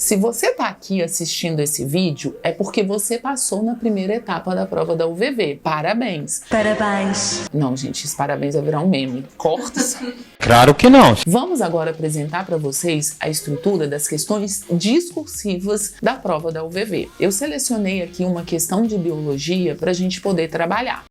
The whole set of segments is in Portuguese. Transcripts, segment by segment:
Se você está aqui assistindo esse vídeo, é porque você passou na primeira etapa da prova da UVV. Parabéns! Parabéns! Não, gente, esse parabéns vai virar um meme. Corta isso. Claro que não. Vamos agora apresentar para vocês a estrutura das questões discursivas da prova da UVV. Eu selecionei aqui uma questão de biologia para a gente poder trabalhar.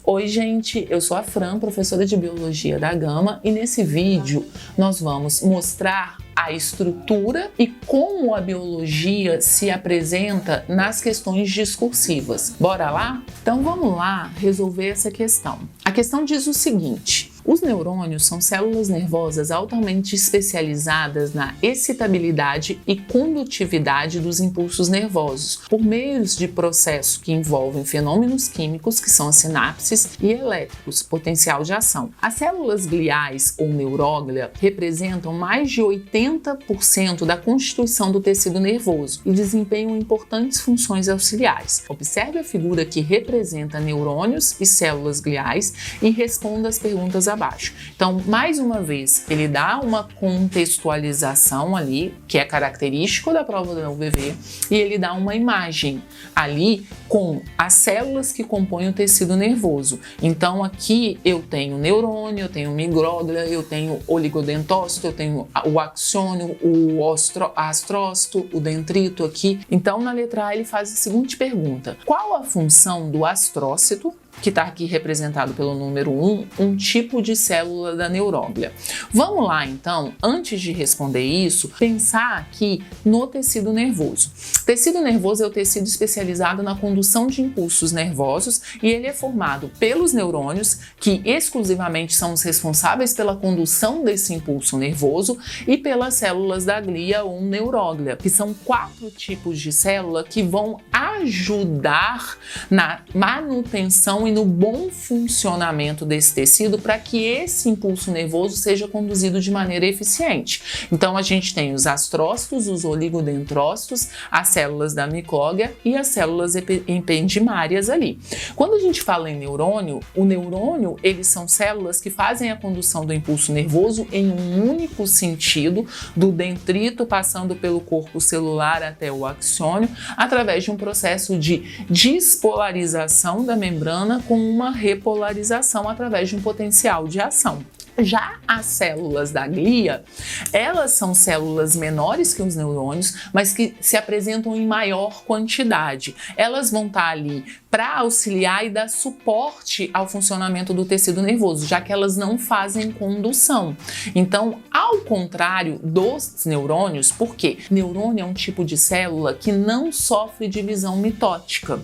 Oi gente, eu sou a Fran, professora de Biologia da Gama, e nesse vídeo nós vamos mostrar a estrutura e como a biologia se apresenta nas questões discursivas. Bora lá? Então vamos lá resolver essa questão. A questão diz o seguinte: os neurônios são células nervosas altamente especializadas na excitabilidade e condutividade dos impulsos nervosos, por meio de processos que envolvem fenômenos químicos, que são as sinapses, e elétricos, potencial de ação. As células gliais ou neuróglia representam mais de 80% da constituição do tecido nervoso e desempenham importantes funções auxiliares. Observe a figura que representa neurônios e células gliais e responda as perguntas abaixo. Então, mais uma vez, ele dá uma contextualização ali, que é característico da prova da UVV, e ele dá uma imagem ali com as células que compõem o tecido nervoso. Então, aqui eu tenho neurônio, eu tenho micróglia, eu tenho oligodentócito, eu tenho o axônio, o astrócito, o dendrito aqui. Então, na letra A, ele faz a seguinte pergunta: qual a função do astrócito, que está aqui representado pelo número 1, um tipo de célula da neuróglia? Vamos lá, então, antes de responder isso, pensar aqui no tecido nervoso. O tecido nervoso é o tecido especializado na condução de impulsos nervosos e ele é formado pelos neurônios, que exclusivamente são os responsáveis pela condução desse impulso nervoso, e pelas células da glia ou neuróglia, que são 4 tipos de célula que vão ajudar na manutenção e no bom funcionamento desse tecido para que esse impulso nervoso seja conduzido de maneira eficiente. Então a gente tem os astrócitos, os oligodendrócitos, as células da micróglia e as células ependimárias ali. Quando a gente fala em neurônio, o neurônio, eles são células que fazem a condução do impulso nervoso em um único sentido, do dendrito passando pelo corpo celular até o axônio, através de um processo de despolarização da membrana com uma repolarização através de um potencial de ação. Já as células da glia, elas são células menores que os neurônios, mas que se apresentam em maior quantidade. Elas vão estar ali para auxiliar e dar suporte ao funcionamento do tecido nervoso, já que elas não fazem condução. Então, ao contrário dos neurônios, por quê? Neurônio é um tipo de célula que não sofre divisão mitótica.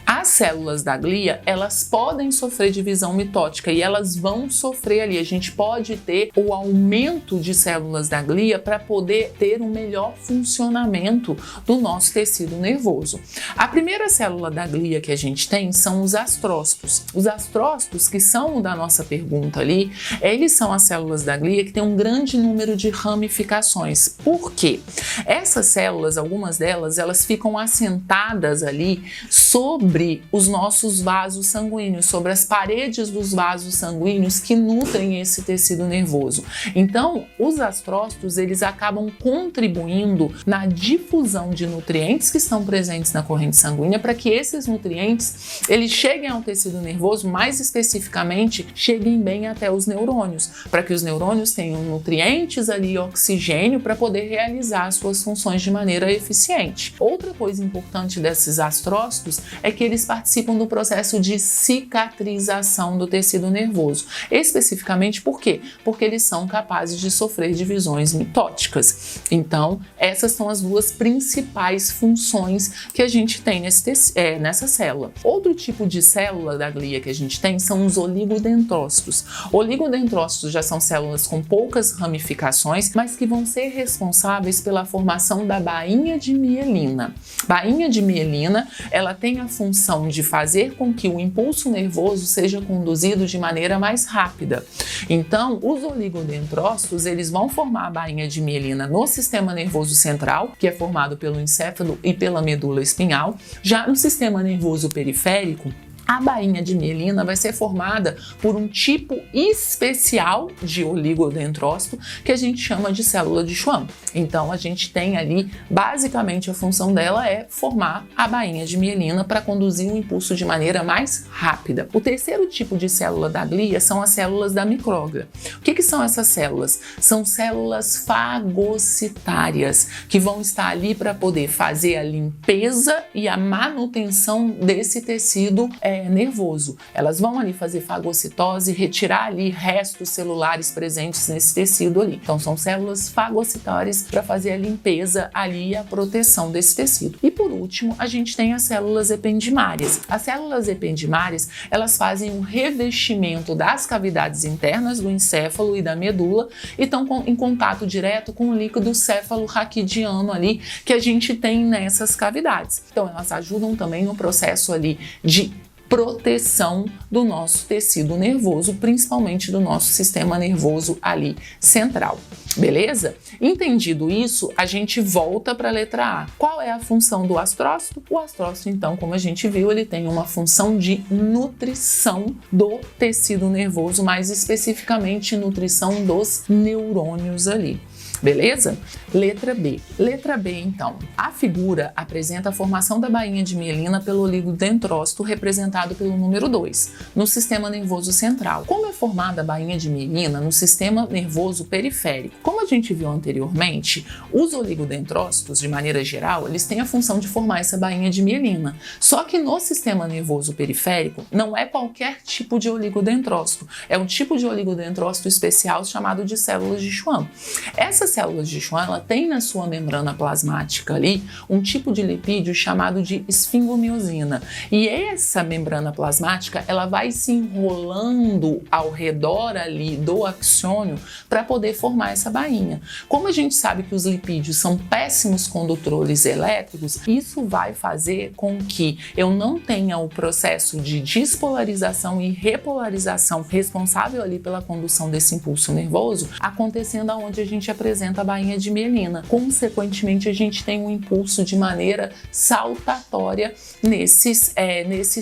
As células da glia, elas podem sofrer divisão mitótica e elas vão sofrer ali. A gente pode ter o aumento de células da glia para poder ter um melhor funcionamento do nosso tecido nervoso. A primeira célula da glia que a gente tem são os astrócitos. Os astrócitos, que são da nossa pergunta ali, eles são as células da glia que têm um grande número de ramificações. Por quê? Essas células, algumas delas, elas ficam assentadas ali sobre os nossos vasos sanguíneos, sobre as paredes dos vasos sanguíneos que nutrem esse tecido nervoso. Então, os astrócitos, eles acabam contribuindo na difusão de nutrientes que estão presentes na corrente sanguínea para que esses nutrientes eles cheguem ao tecido nervoso, mais especificamente, cheguem bem até os neurônios, para que os neurônios tenham nutrientes ali, oxigênio, para poder realizar suas funções de maneira eficiente. Outra coisa importante desses astrócitos é que eles participam do processo de cicatrização do tecido nervoso. Especificamente por quê? Porque eles são capazes de sofrer divisões mitóticas. Então, essas são as duas principais funções que a gente tem nessa célula. Outro tipo de célula da glia que a gente tem são os oligodendrócitos. Oligodendrócitos já são células com poucas ramificações, mas que vão ser responsáveis pela formação da bainha de mielina. Bainha de mielina, ela tem a função de fazer com que o impulso nervoso seja conduzido de maneira mais rápida. Então, os oligodendrócitos, eles vão formar a bainha de mielina no sistema nervoso central, que é formado pelo encéfalo e pela medula espinhal. Já no sistema nervoso periférico, A bainha de mielina vai ser formada por um tipo especial de oligodendrócito que a gente chama de célula de Schwann. Então a gente tem ali, basicamente a função dela é formar a bainha de mielina para conduzir o impulso de maneira mais rápida. O terceiro tipo de célula da glia são as células da micróglia. O que são essas células? São células fagocitárias que vão estar ali para poder fazer a limpeza e a manutenção desse tecido nervoso. Elas vão ali fazer fagocitose, retirar ali restos celulares presentes nesse tecido ali. Então são células fagocitárias para fazer a limpeza ali e a proteção desse tecido. E por último, a gente tem as células ependimárias. As células ependimárias, elas fazem um revestimento das cavidades internas do encéfalo e da medula e estão em contato direto com o líquido céfalo-raquidiano ali que a gente tem nessas cavidades. Então elas ajudam também no processo ali de proteção do nosso tecido nervoso, principalmente do nosso sistema nervoso ali central. Beleza? Entendido isso, a gente volta para a letra A. Qual é a função do astrócito? O astrócito, então, como a gente viu, ele tem uma função de nutrição do tecido nervoso, mais especificamente nutrição dos neurônios ali. Beleza? Letra B. Letra B, então. A figura apresenta a formação da bainha de mielina pelo oligodendrócito representado pelo número 2, no sistema nervoso central. Como é formada a bainha de mielina no sistema nervoso periférico? Como a gente viu anteriormente, os oligodendrócitos, de maneira geral, eles têm a função de formar essa bainha de mielina. Só que no sistema nervoso periférico, não é qualquer tipo de oligodendrócito. É um tipo de oligodendrócito especial chamado de células de Schwann. Essas células de Schwann, ela tem na sua membrana plasmática ali um tipo de lipídio chamado de esfingomiosina. E essa membrana plasmática, ela vai se enrolando ao redor ali do axiônio para poder formar essa bainha. Como a gente sabe que os lipídios são péssimos condutores elétricos, isso vai fazer com que eu não tenha o processo de despolarização e repolarização responsável ali pela condução desse impulso nervoso acontecendo aonde a gente apresenta a bainha de mielina. Consequentemente, a gente tem um impulso de maneira saltatória nesses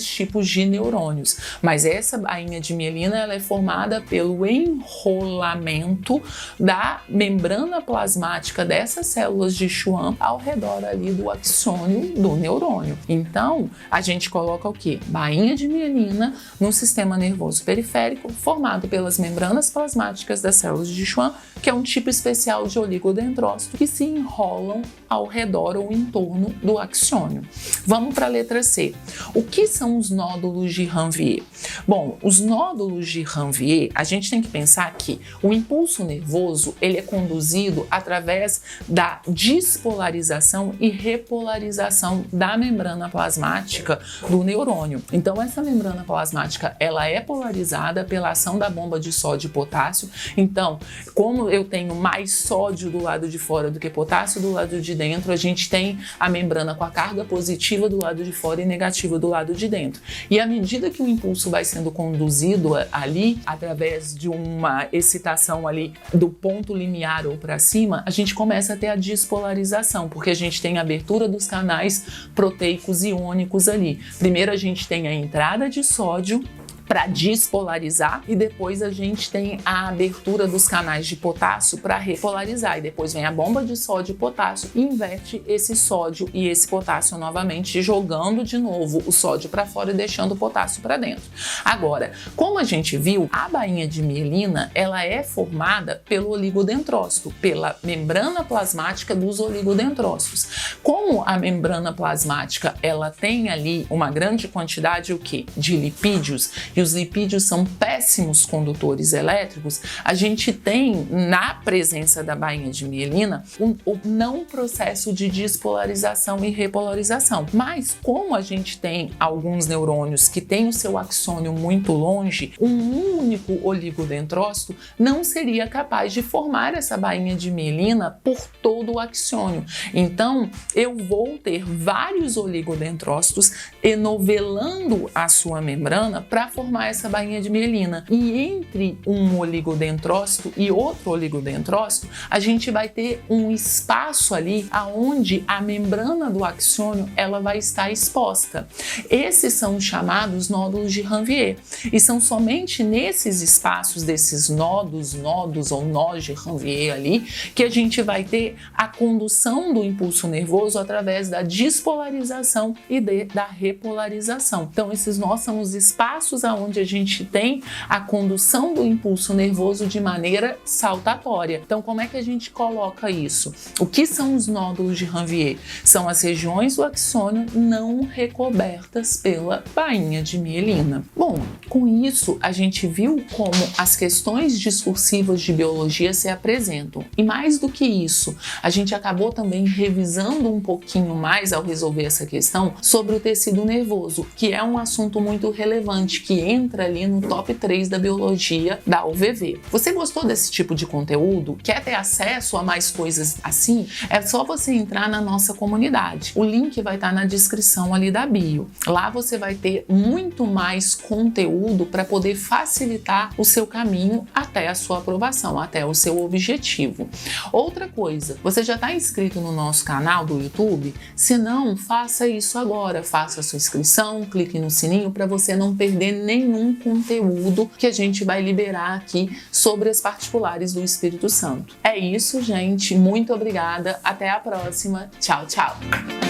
tipos de neurônios. Mas essa bainha de mielina ela é formada pelo enrolamento da membrana plasmática dessas células de Schwann ao redor ali do axônio do neurônio. Então, a gente coloca o quê? Bainha de mielina no sistema nervoso periférico, formado pelas membranas plasmáticas das células de Schwann, que é um tipo especial de oligodendrócito que se enrolam ao redor ou em torno do axiônio. Vamos para a letra C. O que são os nódulos de Ranvier? Bom, os nódulos de Ranvier, a gente tem que pensar que o impulso nervoso ele é conduzido através da despolarização e repolarização da membrana plasmática do neurônio. Então, essa membrana plasmática ela é polarizada pela ação da bomba de sódio e potássio. Então, como eu tenho mais sódio do lado de fora do que potássio do lado de dentro, a gente tem a membrana com a carga positiva do lado de fora e negativa do lado de dentro. E à medida que o impulso vai sendo conduzido ali, através de uma excitação ali do ponto limiar ou para cima, a gente começa a ter a despolarização, porque a gente tem a abertura dos canais proteicos iônicos ali. Primeiro a gente tem a entrada de sódio para despolarizar e depois a gente tem a abertura dos canais de potássio para repolarizar e depois vem a bomba de sódio e potássio e inverte esse sódio e esse potássio novamente, jogando de novo o sódio para fora e deixando o potássio para dentro. Agora, como a gente viu, a bainha de mielina ela é formada pelo oligodendrócito, pela membrana plasmática dos oligodendrócitos. Como a membrana plasmática ela tem ali uma grande quantidade de lipídios e os lipídios são péssimos condutores elétricos, a gente tem na presença da bainha de mielina o não processo de despolarização e repolarização. Mas como a gente tem alguns neurônios que têm o seu axônio muito longe, um único oligodendrócito não seria capaz de formar essa bainha de mielina por todo o axônio. Então, eu vou ter vários oligodendrócitos enovelando a sua membrana para formar formar essa bainha de mielina. E entre um oligodendrócito e outro oligodendrócito, a gente vai ter um espaço ali aonde a membrana do axônio ela vai estar exposta. Esses são os chamados nódulos de Ranvier. E são somente nesses espaços desses nódulos ou nós de Ranvier ali que a gente vai ter a condução do impulso nervoso através da despolarização e da repolarização. Então, esses nós são os espaços aonde a gente tem a condução do impulso nervoso de maneira saltatória. Então, como é que a gente coloca isso? O que são os nódulos de Ranvier? São as regiões do axônio não recobertas pela bainha de mielina. Bom, com isso a gente viu como as questões discursivas de biologia se apresentam. E mais do que isso, a gente acabou também revisando um pouquinho mais ao resolver essa questão sobre o tecido nervoso, que é um assunto muito relevante, que entra ali no top 3 da biologia da UVV. Você gostou desse tipo de conteúdo? Quer ter acesso a mais coisas assim? É só você entrar na nossa comunidade. O link vai estar na descrição ali da bio. Lá você vai ter muito mais conteúdo para poder facilitar o seu caminho até a sua aprovação, até o seu objetivo. Outra coisa, você já está inscrito no nosso canal do YouTube? Se não, faça isso agora. Faça a sua inscrição, clique no sininho para você não perder nenhum conteúdo que a gente vai liberar aqui sobre as particulares do Espírito Santo. É isso, gente. Muito obrigada. Até a próxima. Tchau, tchau.